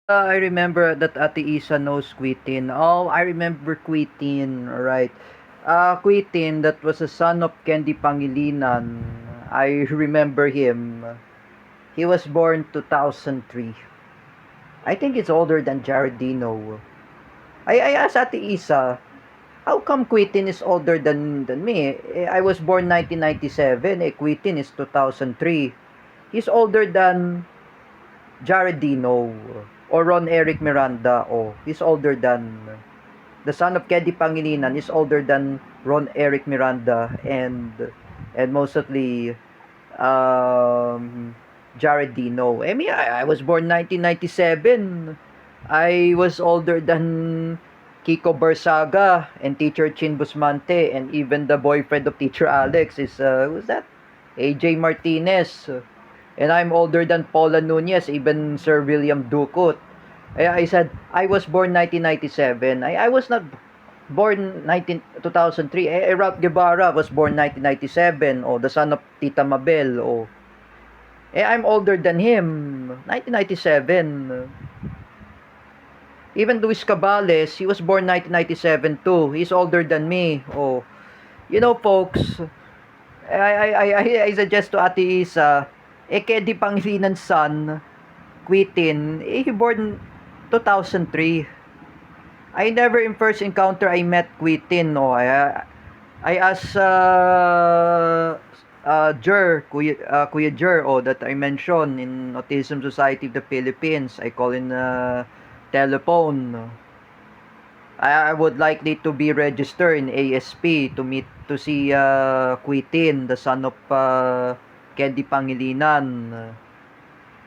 I remember that Ate Isa knows Quitin. Oh, I remember Quitin, right. Quitin, that was a son of Candy Pangilinan. I remember him. He was born 2003. I think it's older than Jaredino. I asked Ate Isa, how come Quitin is older than me? I was born 1997, Quitin is 2003. He's older than Jaredino or Ron Eric Miranda. Oh, he's older than the son of Kedi Pangilinan is older than Ron Eric Miranda and mostly Jared Dino. I mean, I was born 1997. I was older than Kiko Barsaga and Teacher Chin Busmante and even the boyfriend of Teacher Alex is who's that? AJ Martinez. And I'm older than Paula Nunez, even Sir William Ducut. I said, I was born 1997. I was not born 2003. Ralph Guevara was born 1997. Oh, the son of Tita Mabel. Oh, I'm older than him. 1997. Even Luis Cabales, he was born 1997 too. He's older than me. Oh, you know, folks, I suggest to Ate Isa, Kedi Pangilinan's son, Quitin, he born 2003. I never in first encounter I met Quitin. No, I asked Kuya Jer, that I mentioned in Autism Society of the Philippines. I call in telephone. I would likely to be registered in ASP to see Quitin, the son of Candy Pangilinan.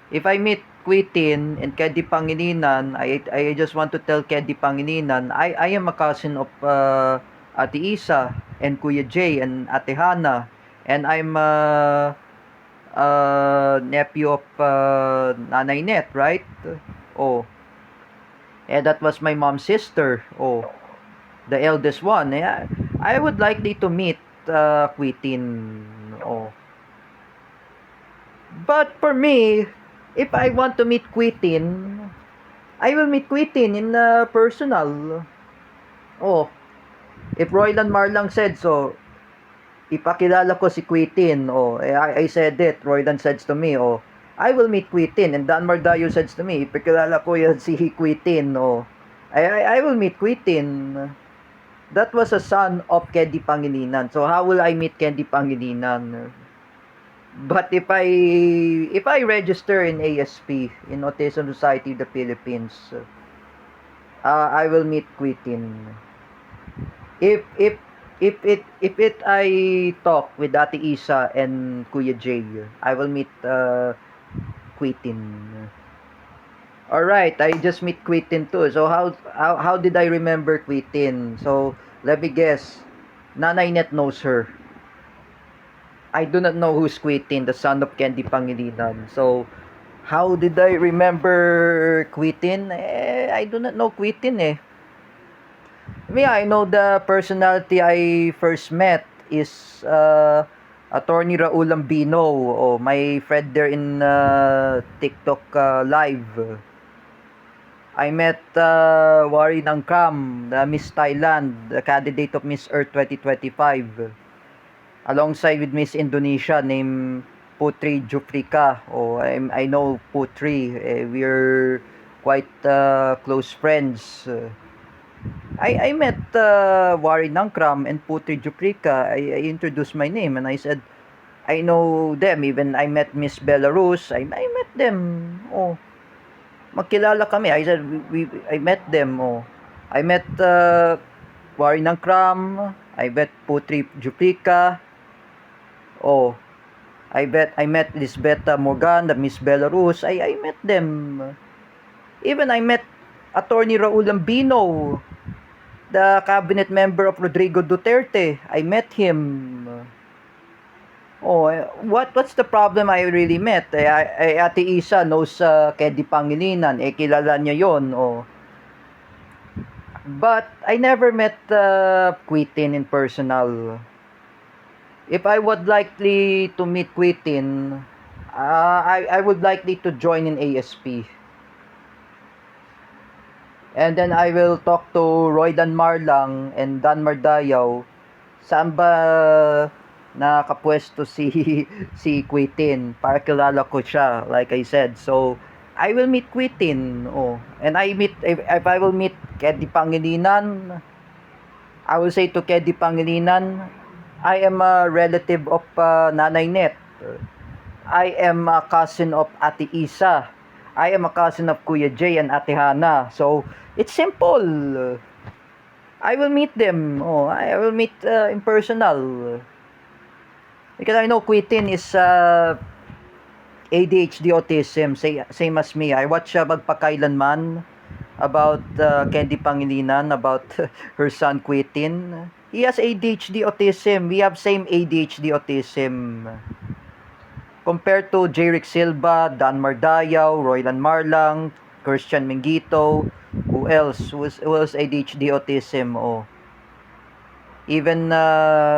If I meet Quitin and Candy Pangilinan, I just want to tell Candy Pangilinan, I am a cousin of Ate Isa and Kuya Jay and Ate Hana, and I'm nephew of Nanay Net, right? Oh, and that was my mom's sister. Oh, the eldest one. Yeah, I would likely to meet Quitin. Oh, but for me, if I want to meet Quitin, I will meet Quitin in personal. Oh, if Roylan Marlang said so, ipakilala ko si Quitin. Oh, I said it. Roylan says to me, oh, I will meet Quitin. And Dan Mardayo says to me, ipakilala ko yan si Quitin. Oh, I will meet Quitin. That was a son of Candy Pangilinan. So how will I meet Candy Pangilinan? But if I register in ASP, in Autism Society of the Philippines, I will meet Quitin. If I talk with Ate Isa and Kuya Jay, I will meet Quitin. All right, I just meet Quitin too. So how did I remember Quitin? So let me guess. Nanay Net knows her. I do not know who's Quitin, the son of Candy Pangilinan. So how did I remember Quitin? I do not know Quitin eh. I know the personality I first met is Attorney Raul Lambino, my friend there in TikTok live. I met Wari Nangkram, the Miss Thailand, the candidate of Miss Earth 2025, alongside with Miss Indonesia named Putri Jufrika. I know Putri. We're quite close friends. I met Wari Nangkram and Putri Juprika. I introduced my name and I said, I know them. Even I met Miss Belarus. I met them. Oh, magkilala kami. I said, I met them. Oh, I met Wari Nangkram. I met Putri Juprika. Oh, I met Lisbeta Morgan, the Miss Belarus. I met them. Even I met Attorney Raul Lambino, the cabinet member of Rodrigo Duterte. I met him. Oh, what's the problem I really met? Ate Isa knows Kedi Pangilinan. Kilala niya yon. Oh. But I never met Quitin in personal. If I would likely to meet Quitin, I would likely to join in ASP. And then I will talk to Roy Dan Marlang and Dan Mardayaw. Saan ba nakapwesto si si Quitin para kilala ko siya, like I said. So I will meet Quitin. Oh, and I meet if I will meet Kedi Pangilinan, I will say to Kedi Pangilinan, I am a relative of Nanay Net. I am a cousin of Ate Isa. I am a cousin of Kuya Jay and Ate Hana. So it's simple. I will meet them. Oh, I will meet in personal. Because I know Quitin is ADHD autism, same as me. I watch Magpakailanman about Candy Pangilinan, about her son Quitin. He has ADHD autism. We have same ADHD autism. Compared to Jeric Silva, Dan Mardayaw, Roylan Marlang, Christian Mingito, who else? Who else ADHD autism? Oh. Even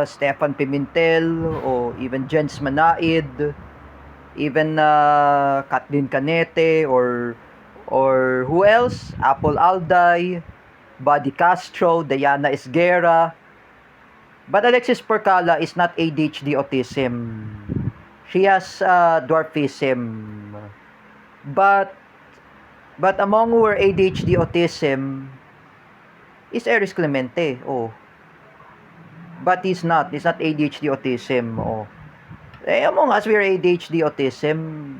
Stefan Pimentel, or even Jens Manaid, even Kathleen Canete, or who else? Apple Alday, Buddy Castro, Diana Esguerra. But Alexis Porcala is not ADHD autism. She has dwarfism. But among who are ADHD autism is Eris Clemente. Oh. But he's not. He's not ADHD autism. Oh. Among us, we are ADHD autism.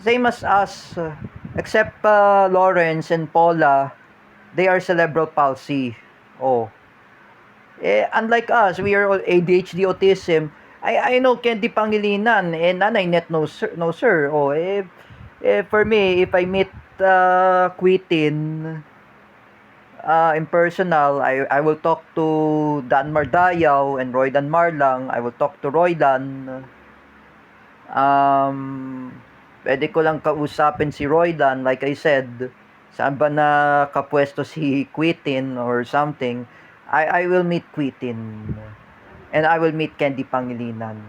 Same as us. Except Lawrence and Paula, they are cerebral palsy. Oh. Unlike us, we are all ADHD autism. I know Candy Pangilinan and Nanay Net no sir. No, sir. Oh, for me, if I meet Quitin in personal, I will talk to Dan Mardayaw and Roy Dan Marlang. I will talk to Roy Dan. Pwede ko lang kausapin si Roy Dan, like I said. Saan ba na kapwesto si Quitin or something? I will meet Quitin. And I will meet Candy Pangilinan.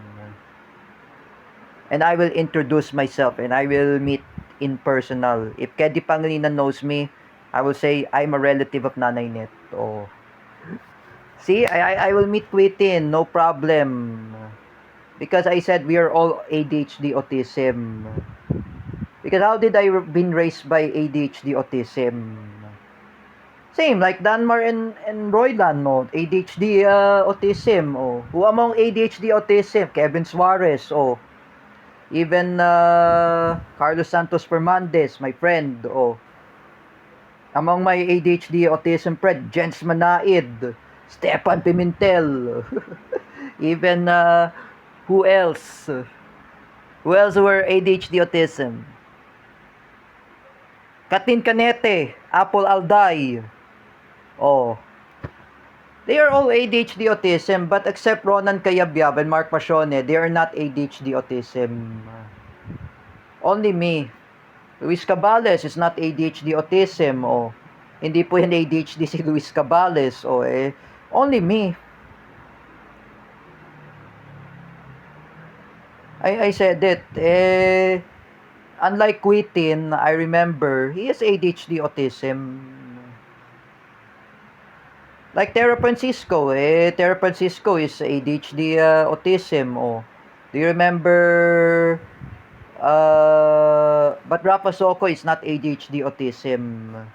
And I will introduce myself and I will meet in personal. If Candy Pangilinan knows me, I will say I'm a relative of Nanay Net. Oh. See, I will meet Quitin, no problem. Because I said we are all ADHD autism. Because how did I been raised by ADHD autism? Same, like Danmar and Roylan, no? ADHD autism, oh. Who among ADHD autism? Kevin Suarez, oh. Even Carlos Santos Fernandez, my friend, oh. Among my ADHD autism friend, Jens Manaid, Stefan Pimentel, even who else? Who else were ADHD autism? Kathleen Canete, Apple Alday. Oh. They are all ADHD autism, but except Ronan Cayabyab and Mark Masione, they are not ADHD autism. Only me. Luis Cabales is not ADHD autism. Oh. Hindi po yan ADHD si Luis Cabales. Oh, only me. I said it. Unlike Quitin, I remember, he has ADHD autism. Like Tera Francisco, Tera Francisco is ADHD autism. Oh. Do you remember? But Rafa Soco is not ADHD autism.